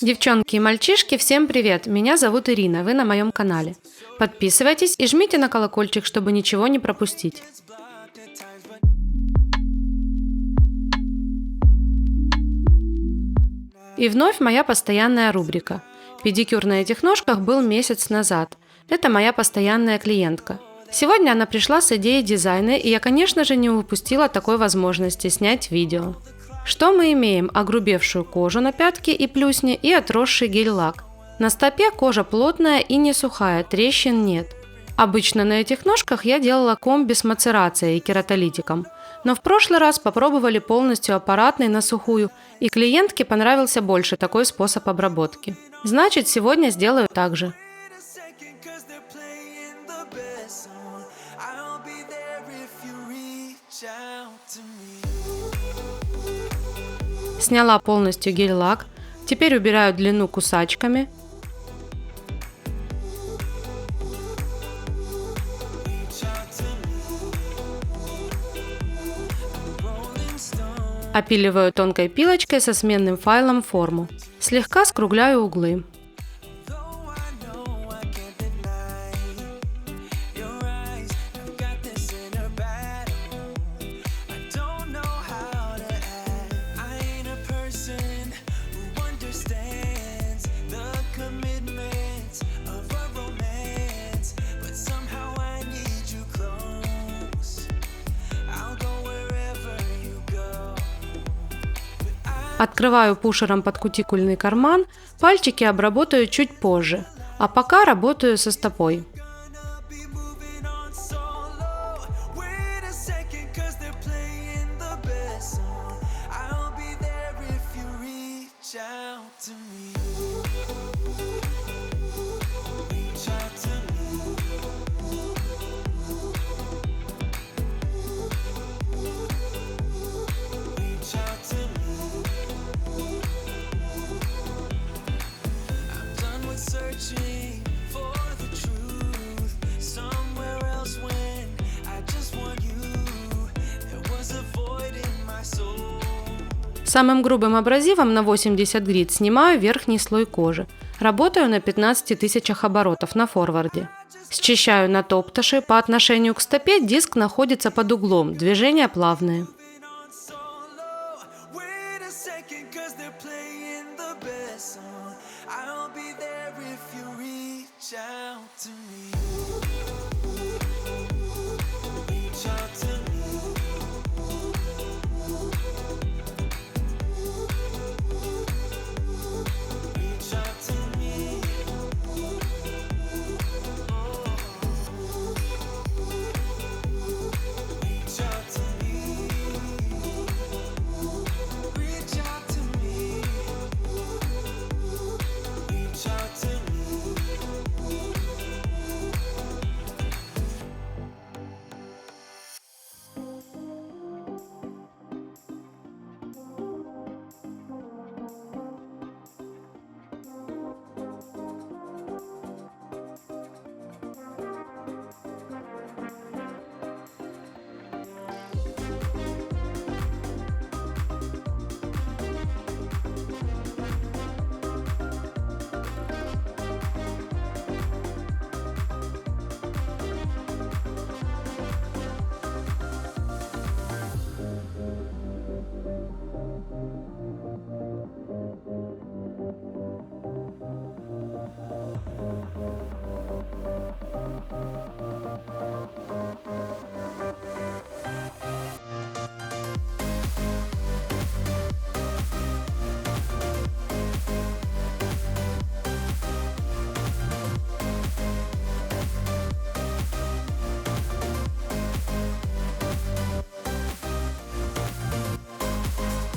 Девчонки и мальчишки, всем привет! Меня зовут Ирина, вы на моем канале. Подписывайтесь и жмите на колокольчик, чтобы ничего не пропустить. И вновь моя постоянная рубрика. Педикюр на этих ножках был месяц назад. Это моя постоянная клиентка. Сегодня она пришла с идеей дизайна, и я, конечно же, не упустила такой возможности снять видео. Что мы имеем? Огрубевшую кожу на пятке и плюсне и отросший гель-лак. На стопе кожа плотная и не сухая, трещин нет. Обычно на этих ножках я делала комби с мацерацией и кератолитиком. Но в прошлый раз попробовали полностью аппаратный на сухую, и клиентке понравился больше такой способ обработки. Значит, сегодня сделаю так же. Сняла полностью гель-лак. Теперь убираю длину кусачками. Опиливаю тонкой пилочкой со сменным файлом форму. Слегка скругляю углы. Открываю пушером подкутикульный карман, пальчики обработаю чуть позже, а пока работаю со стопой. Самым грубым абразивом на 80 грит снимаю верхний слой кожи. Работаю на 15 тысячах оборотов на форварде. Счищаю на топташе. По отношению к стопе диск находится под углом, движения плавные.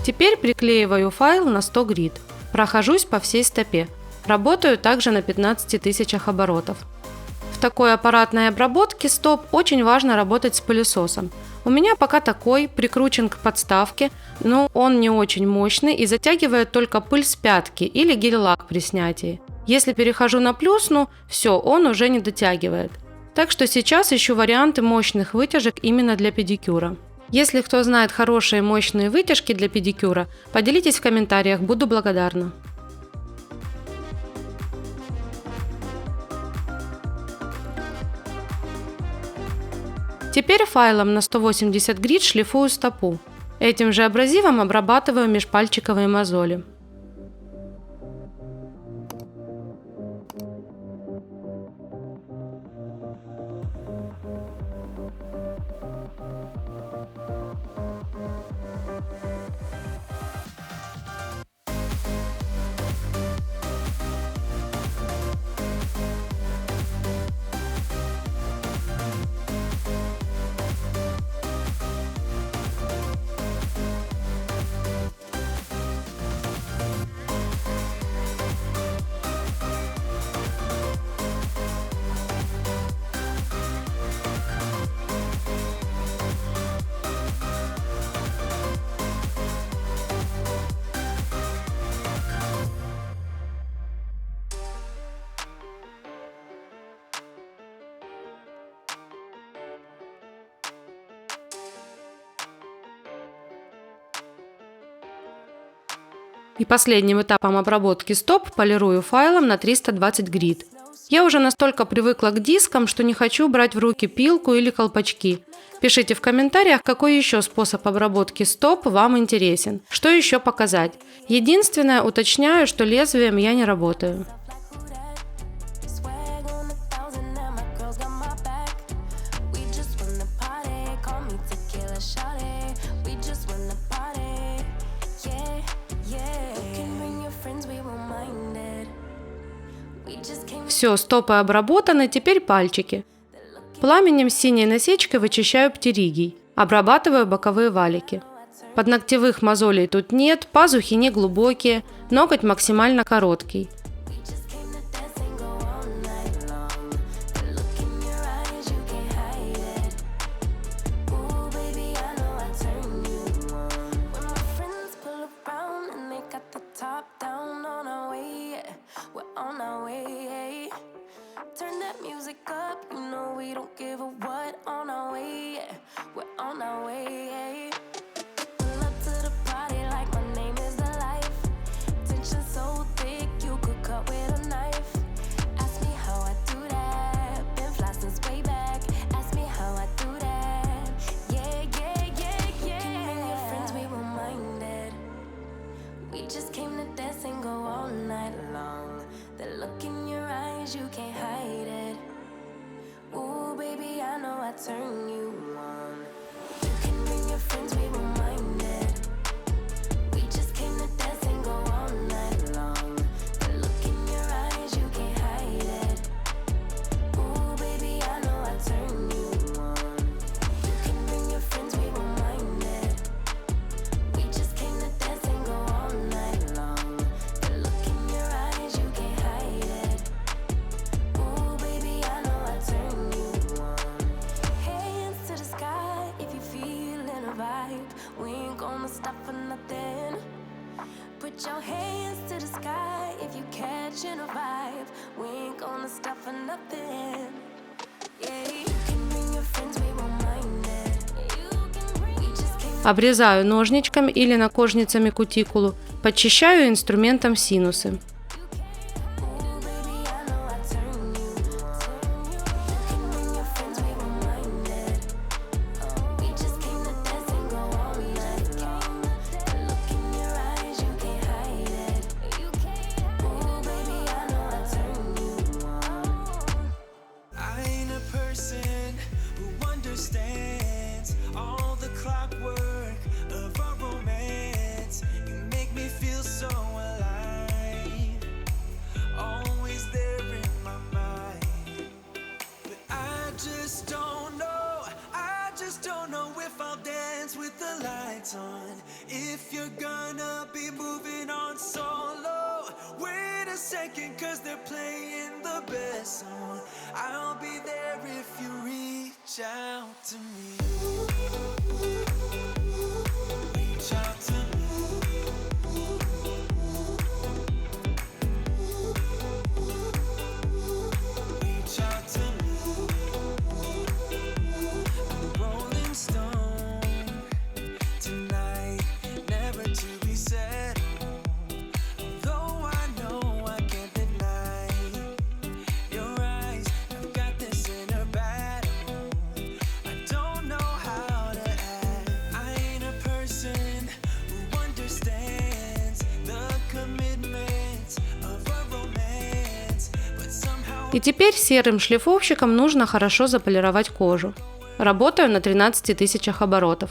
Теперь приклеиваю файл на 100 грит. Прохожусь по всей стопе. Работаю также на 15 тысячах оборотов. В такой аппаратной обработке стоп очень важно работать с пылесосом. У меня пока такой, прикручен к подставке, но он не очень мощный и затягивает только пыль с пятки или гель-лак при снятии. Если перехожу на плюсну, все, он уже не дотягивает. Так что сейчас ищу варианты мощных вытяжек именно для педикюра. Если кто знает хорошие мощные вытяжки для педикюра, поделитесь в комментариях, буду благодарна. Теперь файлом на 180 грит шлифую стопу. Этим же абразивом обрабатываю межпальчиковые мозоли. И последним этапом обработки стоп полирую файлом на 320 грит. Я уже настолько привыкла к дискам, что не хочу брать в руки пилку или колпачки. Пишите в комментариях, какой еще способ обработки стоп вам интересен. Что еще показать. Единственное, уточняю, что лезвием я не работаю. Все, стопы обработаны, теперь пальчики. Пламенем с синей насечкой вычищаю птеригий. Обрабатываю боковые валики. Подногтевых мозолей тут нет, пазухи не глубокие, ноготь максимально короткий. Turn you on. You can bring your friends, we were minded. We just came to dance and go all night long. The look in your eyes, you can't hide it. Ooh, baby, I know I turn you on. You can bring your friends, we were minded. We just came to dance and go all night long. The look in your eyes, you can't hide it. Ooh, baby, I know I turn you on. To the sky if you feeling a vibe. We ain't gonna stop for nothing. Put your hands to the sky if you catching a vibe. We ain't gonna stop for nothing. Yeah, you can bring your friends, we won't mind it. We just came. Обрезаю ножничками или накожницами кутикулу, подчищаю инструментом синусы. On. If you're gonna be moving on solo, wait a second, cause they're playing the best song. I'll be there if you reach out to me. Reach out to me. Reach out to me. I'm a rolling stone. I don't И теперь серым шлифовщиком нужно хорошо заполировать кожу. Работаю на 13 тысячах оборотов.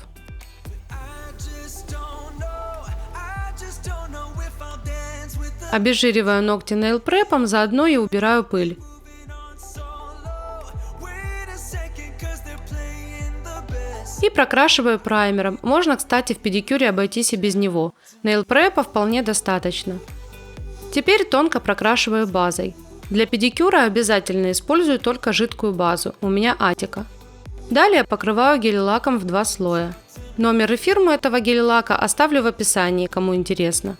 Обезжириваю ногти Nail Prep'ом, заодно и убираю пыль. И прокрашиваю праймером. Можно, кстати, в педикюре обойтись и без него. Nail Prep'а вполне достаточно. Теперь тонко прокрашиваю базой. Для педикюра обязательно использую только жидкую базу. У меня Атика. Далее покрываю гель-лаком в 2 слоя. Номер и фирму этого гель-лака оставлю в описании, кому интересно.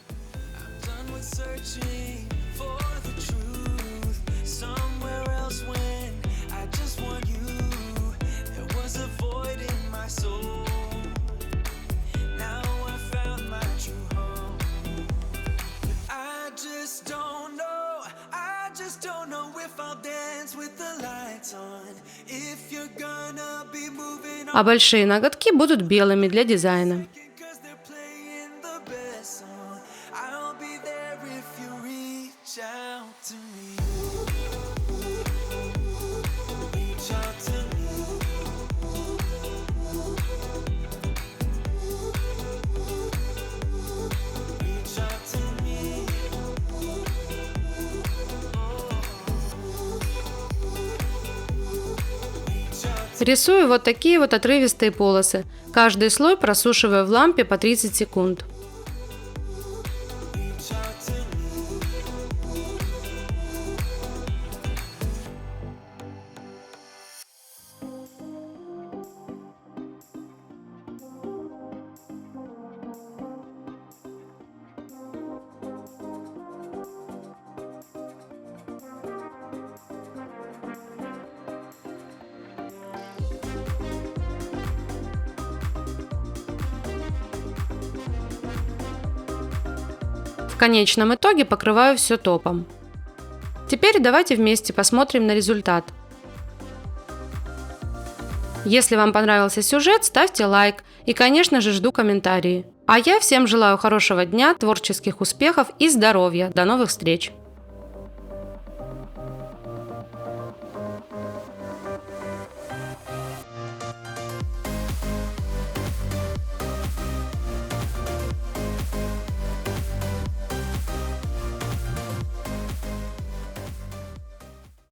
А большие ноготки будут белыми для дизайна. Рисую вот такие вот отрывистые полосы. Каждый слой просушиваю в лампе по 30 секунд. В конечном итоге покрываю все топом. Теперь давайте вместе посмотрим на результат. Если вам понравился сюжет, ставьте лайк и, конечно же, жду комментарии. А я всем желаю хорошего дня, творческих успехов и здоровья. До новых встреч!